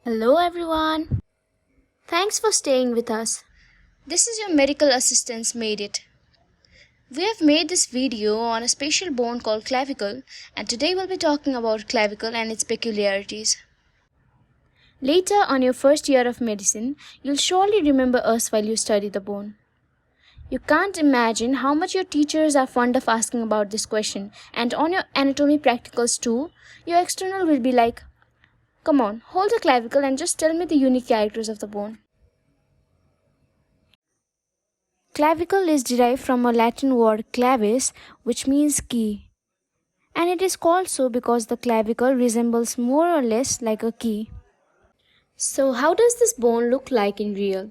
Hello, everyone. Thanks for staying with us. This is your medical assistants made it. We have made this video on a special bone called clavicle, and today we'll be talking about clavicle and its peculiarities. Later, on your first year of medicine, you'll surely remember us while you study the bone. You can't imagine how much your teachers are fond of asking about this question, and on your anatomy practicals too, your external will be like, "Come on, hold the clavicle and just tell me the unique characters of the bone." Clavicle is derived from a Latin word clavis, which means key, and it is called so because the clavicle resembles more or less like a key. So, how does this bone look like in real?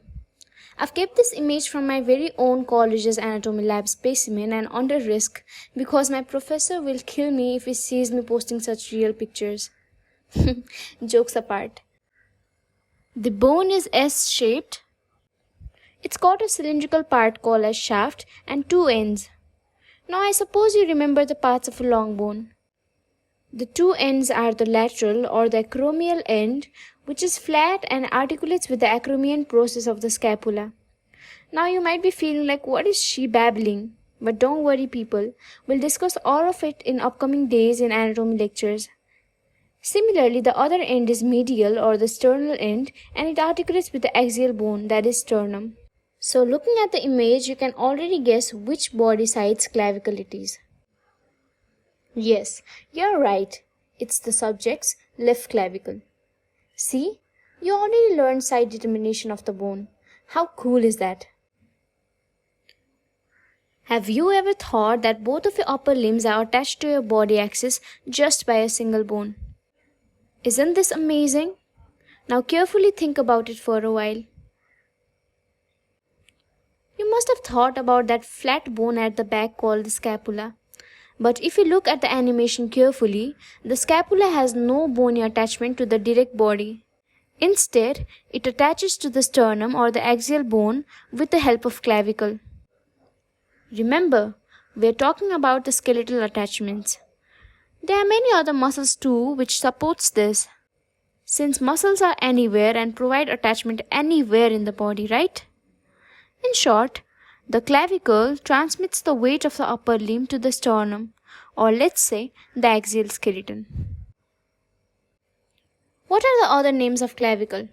I've kept this image from my very own college's anatomy lab specimen and under risk because my professor will kill me if he sees me posting such real pictures. Jokes apart. The bone is S-shaped. It's got a cylindrical part called as shaft and two ends. Now I suppose you remember the parts of a long bone. The two ends are the lateral or the acromial end, which is flat and articulates with the acromion process of the scapula. Now you might be feeling like, what is she babbling? But don't worry, people, we'll discuss all of it in upcoming days in anatomy lectures. Similarly, the other end is medial or the sternal end, and it articulates with the axial bone, that is sternum. So looking at the image, you can already guess which body side's clavicle it is. Yes, you're right. It's the subject's left clavicle. See, you already learned side determination of the bone. How cool is that? Have you ever thought that both of your upper limbs are attached to your body axis just by a single bone? Isn't this amazing? Now carefully think about it for a while. You must have thought about that flat bone at the back called the scapula. But if you look at the animation carefully, the scapula has no bony attachment to the direct body. Instead, it attaches to the sternum or the axial bone with the help of clavicle. Remember, we are talking about the skeletal attachments. There are many other muscles too which supports this. Since muscles are anywhere and provide attachment anywhere in the body, right? In short, the clavicle transmits the weight of the upper limb to the sternum, or let's say the axial skeleton. What are the other names of clavicle?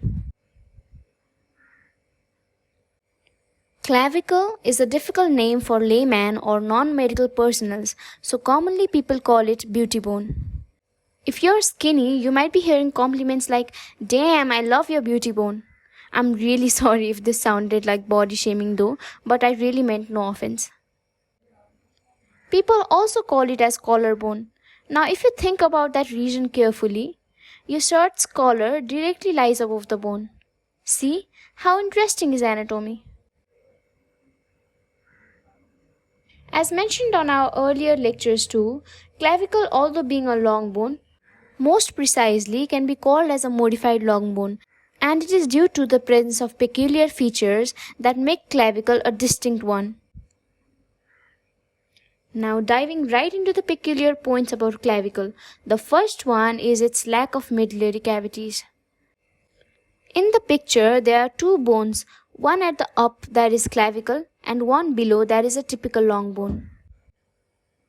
Clavicle is a difficult name for layman or non-medical personnel, so commonly people call it beauty bone. If you're skinny, you might be hearing compliments like, "Damn, I love your beauty bone." I'm really sorry if this sounded like body shaming though, but I really meant no offense. People also call it as collarbone. Now if you think about that region carefully, your shirt's collar directly lies above the bone. See how interesting is anatomy? As mentioned on our earlier lectures too, clavicle, although being a long bone, most precisely can be called as a modified long bone, and it is due to the presence of peculiar features that make clavicle a distinct one. Now diving right into the peculiar points about clavicle, the first one is its lack of medullary cavities. In the picture, there are two bones, one at the up that is clavicle and one below that is a typical long bone.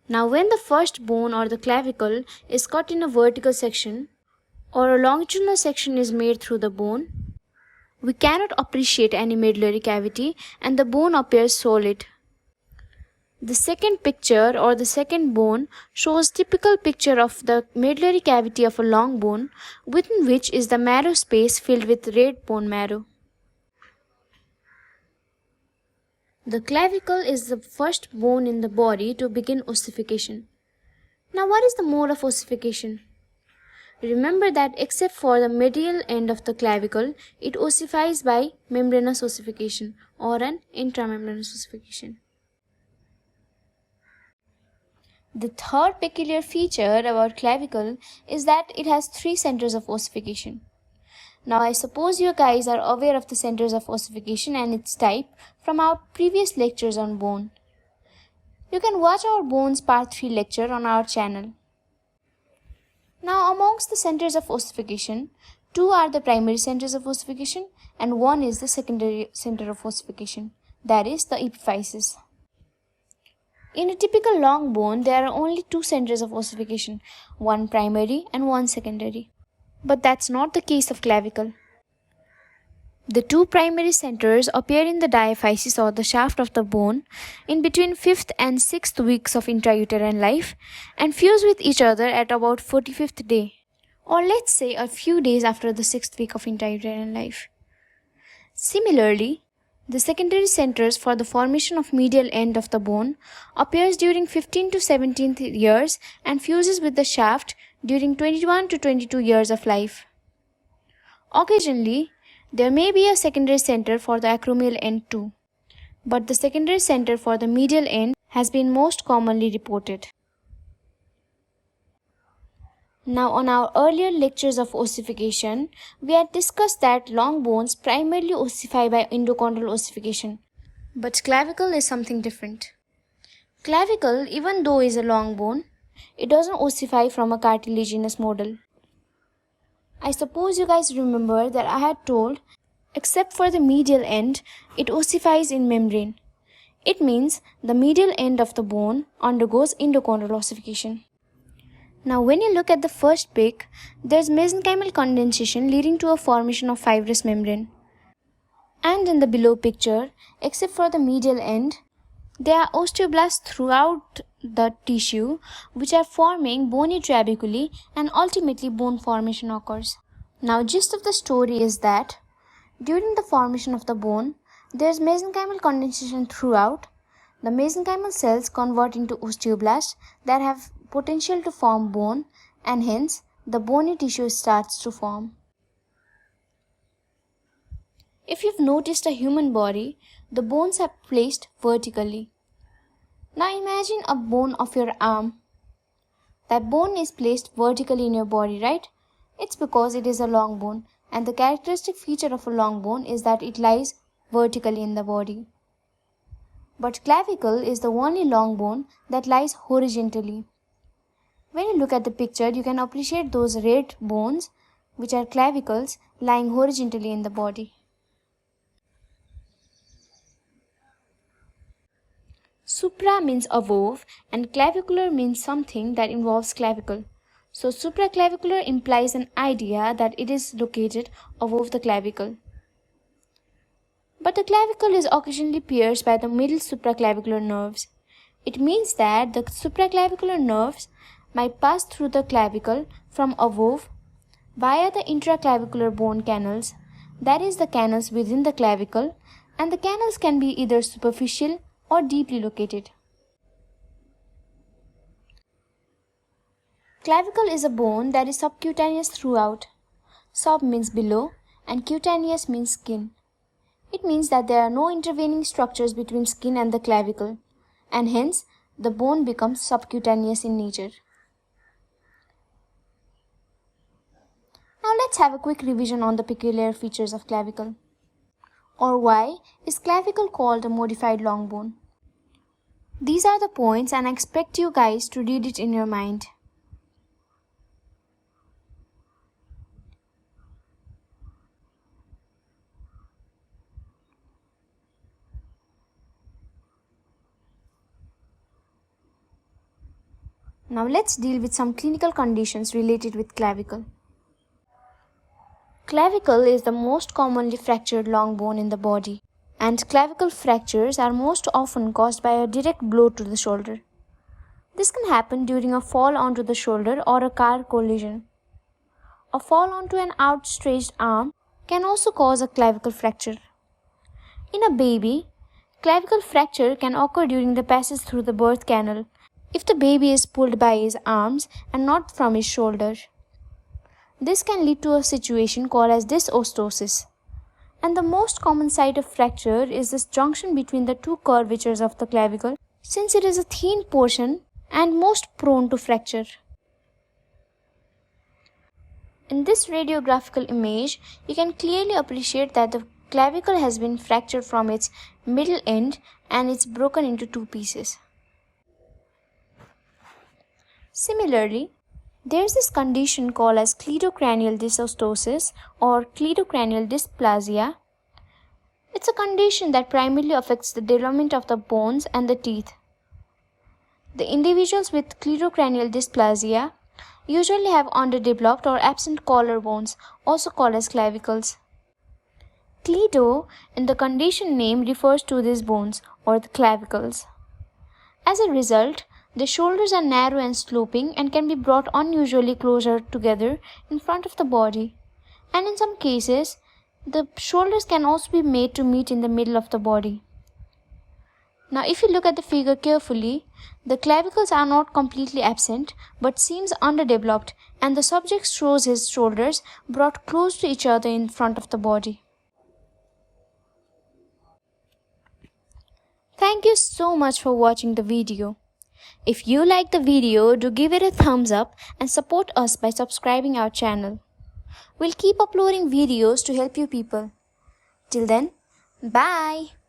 Now when the first bone or the clavicle is cut in a vertical section or a longitudinal section is made through the bone, we cannot appreciate any medullary cavity and the bone appears solid. The second picture or the second bone shows typical picture of the medullary cavity of a long bone within which is the marrow space filled with red bone marrow. The clavicle is the first bone in the body to begin ossification. Now what is the mode of ossification? Remember that except for the medial end of the clavicle, it ossifies by membranous ossification or an intramembranous ossification. The third peculiar feature about clavicle is that it has three centers of ossification. Now I suppose you guys are aware of the centers of ossification and its type from our previous lectures on bone. You can watch our bones part 3 lecture on our channel. Now amongst the centers of ossification, Two are the primary centers of ossification and one is the secondary center of ossification, that is the epiphysis. In a typical long bone, there are only two centers of ossification, one primary and one secondary. But that's not the case of clavicle. The two primary centers appear in the diaphysis or the shaft of the bone in between 5th and 6th weeks of intrauterine life and fuse with each other at about 45th day, or let's say a few days after the 6th week of intrauterine life. Similarly, the secondary centers for the formation of medial end of the bone appears during 15 to 17th years and fuses with the shaft during 21 to 22 years of life. Occasionally, there may be a secondary center for the acromial end too, but the secondary center for the medial end has been most commonly reported. Now, on our earlier lectures of ossification, we had discussed that long bones primarily ossify by endochondral ossification, but clavicle is something different. Clavicle, even though is a long bone, it doesn't ossify from a cartilaginous model. I suppose you guys remember that I had told, except for the medial end, it ossifies in membrane. It means the medial end of the bone undergoes endochondral ossification. Now when you look at the first pic, there's mesenchymal condensation leading to a formation of fibrous membrane. And in the below picture, except for the medial end, there are osteoblasts throughout the tissue which are forming bony trabeculae and ultimately bone formation occurs. Now gist of the story is that during the formation of the bone, there is mesenchymal condensation throughout. The mesenchymal cells convert into osteoblasts that have potential to form bone and hence the bony tissue starts to form. If you've noticed a human body, the bones are placed vertically. Now imagine a bone of your arm. That bone is placed vertically in your body, right? It's because it is a long bone, and the characteristic feature of a long bone is that it lies vertically in the body. But clavicle is the only long bone that lies horizontally. When you look at the picture, you can appreciate those red bones, which are clavicles, lying horizontally in the body. Supra means above and clavicular means something that involves clavicle. So supraclavicular implies an idea that it is located above the clavicle. But the clavicle is occasionally pierced by the middle supraclavicular nerves. It means that the supraclavicular nerves might pass through the clavicle from above via the intraclavicular bone canals, that is the canals within the clavicle, and the canals can be either superficial or deeply located. Clavicle is a bone that is subcutaneous throughout. Sub means below and cutaneous means skin. It means that there are no intervening structures between skin and the clavicle, and hence the bone becomes subcutaneous in nature. Now let's have a quick revision on the peculiar features of clavicle. Or why is clavicle called a modified long bone? These are the points and I expect you guys to read it in your mind. Now let's deal with some clinical conditions related with clavicle. Clavicle is the most commonly fractured long bone in the body, and clavicle fractures are most often caused by a direct blow to the shoulder. This can happen during a fall onto the shoulder or a car collision. A fall onto an outstretched arm can also cause a clavicle fracture. In a baby, clavicle fracture can occur during the passage through the birth canal if the baby is pulled by his arms and not from his shoulder. This can lead to a situation called as dysostosis. And the most common site of fracture is this junction between the two curvatures of the clavicle, since it is a thin portion and most prone to fracture. In this radiographical image, you can clearly appreciate that the clavicle has been fractured from its middle end and it's broken into two pieces. Similarly, There's this condition called as cleidocranial dysostosis or cleidocranial dysplasia. It's a condition that primarily affects the development of the bones and the teeth. The individuals with cleidocranial dysplasia usually have underdeveloped or absent collarbones, also called as clavicles. Cleido in the condition name refers to these bones or the clavicles. As a result, the shoulders are narrow and sloping and can be brought unusually closer together in front of the body. And in some cases, the shoulders can also be made to meet in the middle of the body. Now if you look at the figure carefully, the clavicles are not completely absent but seems underdeveloped, and the subject shows his shoulders brought close to each other in front of the body. Thank you so much for watching the video. If you like the video, do give it a thumbs up and support us by subscribing our channel. We'll keep uploading videos to help you people. Till then, bye!